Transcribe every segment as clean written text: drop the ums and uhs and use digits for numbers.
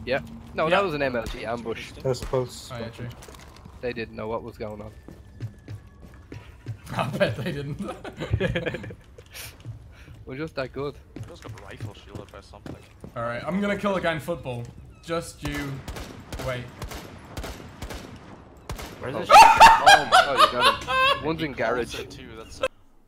Yeah. No, Yeah. that was an MLG ambush. I suppose. Oh yeah, true. They didn't know what was going on. I bet they didn't. We're just that good. Just got rifle shielded by something. Alright, I'm gonna kill a guy in football. Just you wait. Where's this? Oh my god, you got him. One's in garage.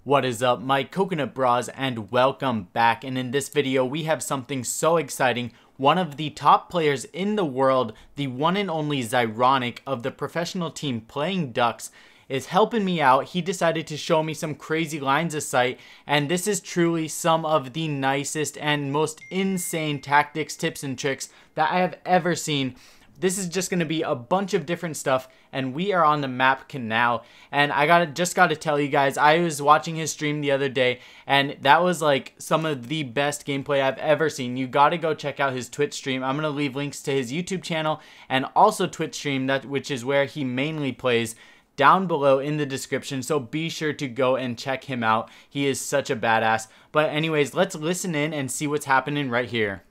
What is up, my coconut bras, and welcome back. And in this video we have something so exciting. One of the top players in the world, the one and only Xyronic of the professional team Playing Ducks, is helping me out. He decided to show me some crazy lines of sight, and this is truly some of the nicest and most insane tactics, tips, and tricks that I have ever seen. This is just going to be a bunch of different stuff, and we are on the map Canal. And I just got to tell you guys, I was watching his stream the other day, and that was like some of the best gameplay I've ever seen. You got to go check out his Twitch stream. I'm going to leave links to his YouTube channel and also Twitch stream, which is where he mainly plays, down below in the description, so be sure to go and check him out. He is such a badass. But anyways, let's listen in and see what's happening right here.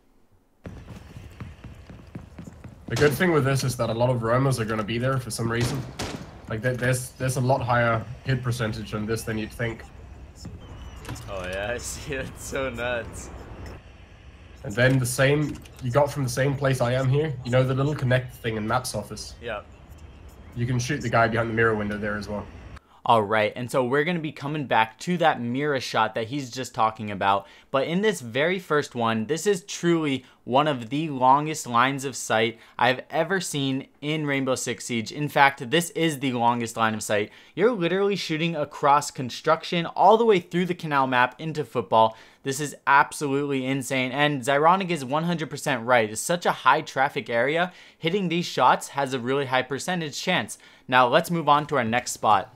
The good thing with this is that a lot of roamers are going to be there for some reason. Like there's a lot higher hit percentage on this than you'd think. Oh yeah, I see. It's so nuts. And then the same you got from the same place I am here. You know the little connect thing in Maps office. Yeah. You can shoot the guy behind the mirror window there as well. Alright, and so we're going to be coming back to that mirror shot that he's just talking about. But in this very first one, this is truly one of the longest lines of sight I've ever seen in Rainbow Six Siege. In fact, this is the longest line of sight. You're literally shooting across construction all the way through the Canal map into football. This is absolutely insane, and Xyronic is 100% right. It's such a high traffic area. Hitting these shots has a really high percentage chance. Now let's move on to our next spot.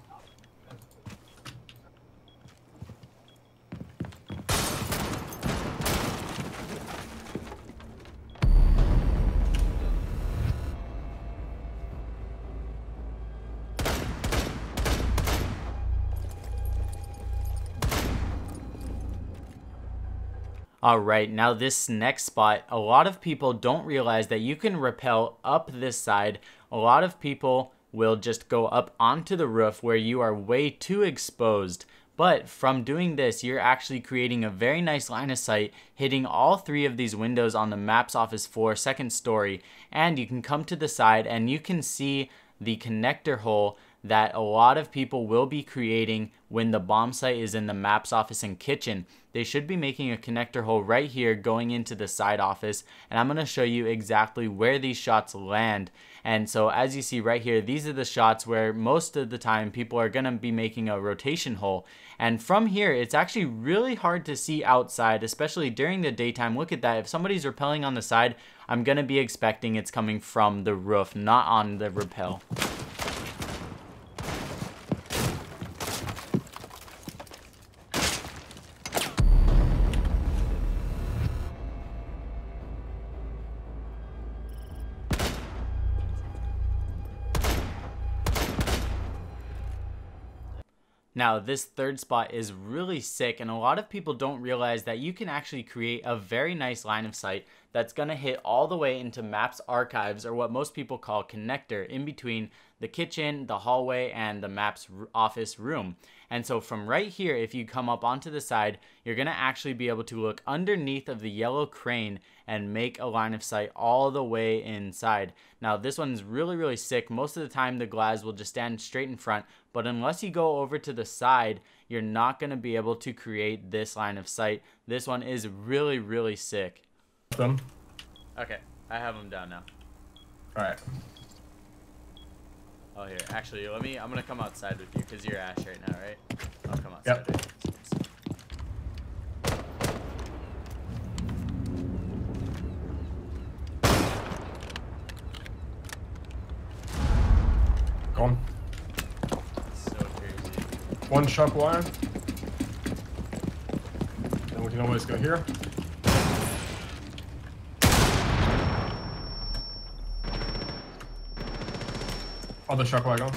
Alright, now this next spot, a lot of people don't realize that you can rappel up this side. A lot of people will just go up onto the roof where you are way too exposed. But from doing this, you're actually creating a very nice line of sight, hitting all three of these windows on the Maps Office floor, second story. And you can come to the side and you can see the connector hole that a lot of people will be creating when the bomb site is in the Maps Office and kitchen. They should be making a connector hole right here going into the side office, and I'm going to show you exactly where these shots land. And so as you see right here, these are the shots where most of the time people are going to be making a rotation hole. And from here, it's actually really hard to see outside, especially during the daytime. Look at that. If somebody's rappelling on the side, I'm going to be expecting it's coming from the roof, not on the rappel. Now this third spot is really sick, and a lot of people don't realize that you can actually create a very nice line of sight that's going to hit all the way into Maps Archives, or what most people call connector, in between the kitchen, the hallway, and the Maps office room. And so from right here, if you come up onto the side, you're going to actually be able to look underneath of the yellow crane and make a line of sight all the way inside. Now this one's really, really sick. Most of the time the glass will just stand straight in front, but unless you go over to the side, you're not going to be able to create this line of sight. This one is really, really sick. Done. Okay, I have them down now. Alright. Oh, here, actually, I'm gonna come outside with you because you're Ash right now, right? I'll come outside. Yep. Gone. So crazy. One sharp wire. Then we can always go here. Other sharp wire gone.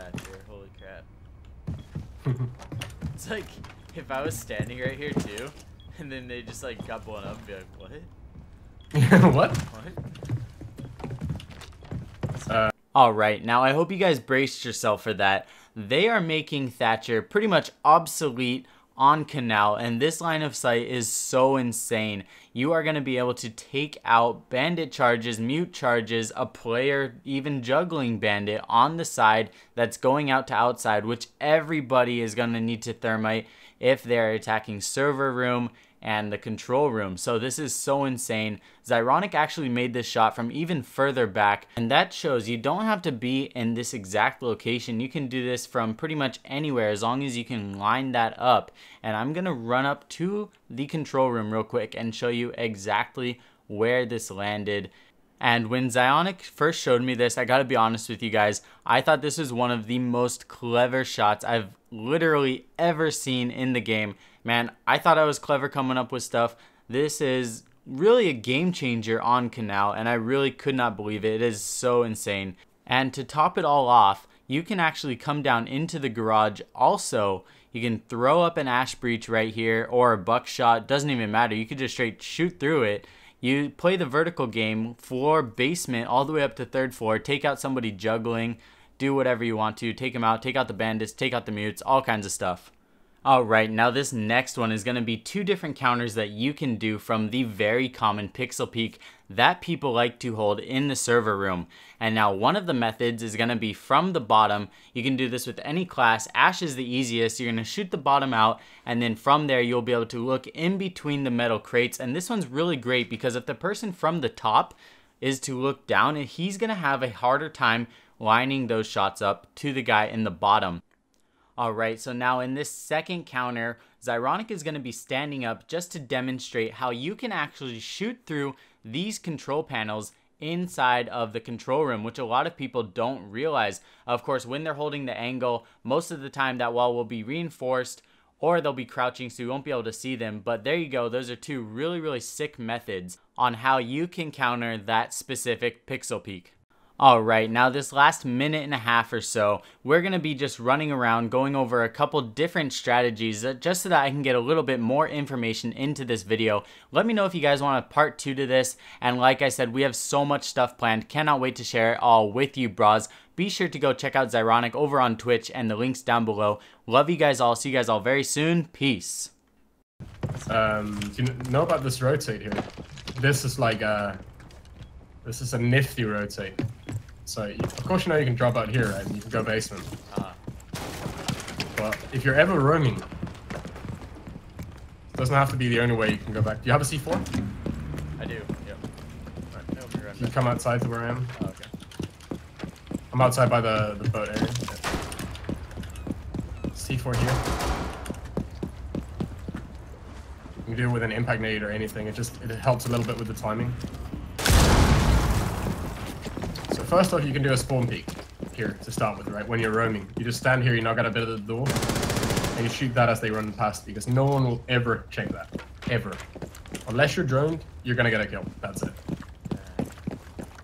Thatcher. Holy crap. It's like if I was standing right here too, and then they just like got blown up and be like, what? What? What? Alright, now I hope you guys braced yourself for that. They are making Thatcher pretty much obsolete on Canal, and this line of sight is so insane. You are going to be able to take out bandit charges, mute charges, a player even juggling bandit on the side that's going out to outside, which everybody is going to need to thermite if they're attacking server room and the control room. So this is so insane. Xyronic actually made this shot from even further back, and that shows you don't have to be in this exact location. You can do this from pretty much anywhere as long as you can line that up. And I'm gonna run up to the control room real quick and show you exactly where this landed. And when Xyronic first showed me this, I gotta be honest with you guys, I thought this was one of the most clever shots I've literally ever seen in the game. Man, I thought I was clever coming up with stuff. This is really a game changer on Canal, and I really could not believe it. It is so insane. And to top it all off, you can actually come down into the garage also. You can throw up an ash breach right here or a buckshot, doesn't even matter. You could just straight shoot through it. You play the vertical game, floor, basement, all the way up to third floor, take out somebody juggling, do whatever you want to, take them out, take out the bandits, take out the mutes, all kinds of stuff. Alright, now this next one is going to be two different counters that you can do from the very common pixel peek that people like to hold in the server room. And now one of the methods is going to be from the bottom. You can do this with any class. Ash is the easiest. You're going to shoot the bottom out, and then from there you'll be able to look in between the metal crates. And this one's really great because if the person from the top is to look down, he's going to have a harder time lining those shots up to the guy in the bottom. Alright, so now in this second counter, Xyronic is going to be standing up just to demonstrate how you can actually shoot through these control panels inside of the control room, which a lot of people don't realize. Of course, when they're holding the angle, most of the time that wall will be reinforced or they'll be crouching so you won't be able to see them. But there you go, those are two really sick methods on how you can counter that specific pixel peek. Alright, now this last minute and a half or so, we're going to be just running around going over a couple different strategies just so that I can get a little bit more information into this video. Let me know if you guys want a part 2 to this, and like I said, we have so much stuff planned. Cannot wait to share it all with you, bras. Be sure to go check out Xyronic over on Twitch and the links down below. Love you guys all. See you guys all very soon. Peace. Do you know about this rotate here? This is like this is a nifty rotate. So, of course, you know you can drop out here, right? And you can go basement. But if you're ever roaming, it doesn't have to be the only way you can go back. Do you have a C4? I do, yep. Right. Can you come outside to where I am? Oh, okay. I'm outside by the boat area. C4 here. You can do it with an impact nade or anything. It helps a little bit with the timing. First off, you can do a spawn peek here to start with, right? When you're roaming, you just stand here, you knock out a bit of the door, and you shoot that as they run past, because no one will ever check that, ever. Unless you're droned, you're gonna get a kill. That's it.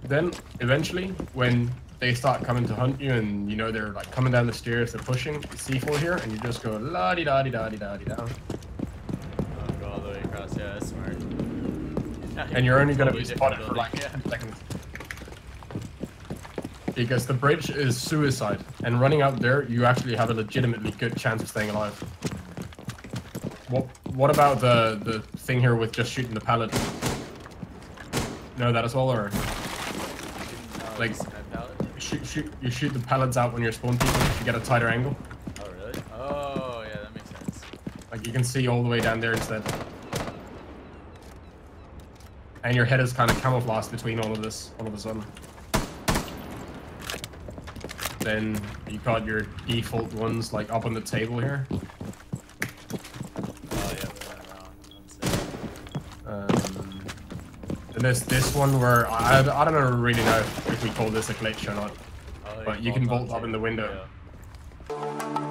Then, eventually, when they start coming to hunt you, and you know they're like coming down the stairs, they're pushing, C4 here, and you just go la di da di da di da di da. Go all the way across. Yeah, that's smart. And you're only gonna be spotted for like 2 seconds. Because the bridge is suicide, and running out there, you actually have a legitimately good chance of staying alive. What about the thing here with just shooting the pallet? Know that as well, or like you shoot the pallets out when you're spawn peeking, you get a tighter angle. Oh really? Oh yeah, that makes sense. Like you can see all the way down there instead, and your head is kind of camouflaged between all of this all of a sudden. Then you got your default ones like up on the table here. Oh yeah, we're around. And there's this one where I don't really know if we call this a glitch or not, but you can bolt up in the window. Yeah.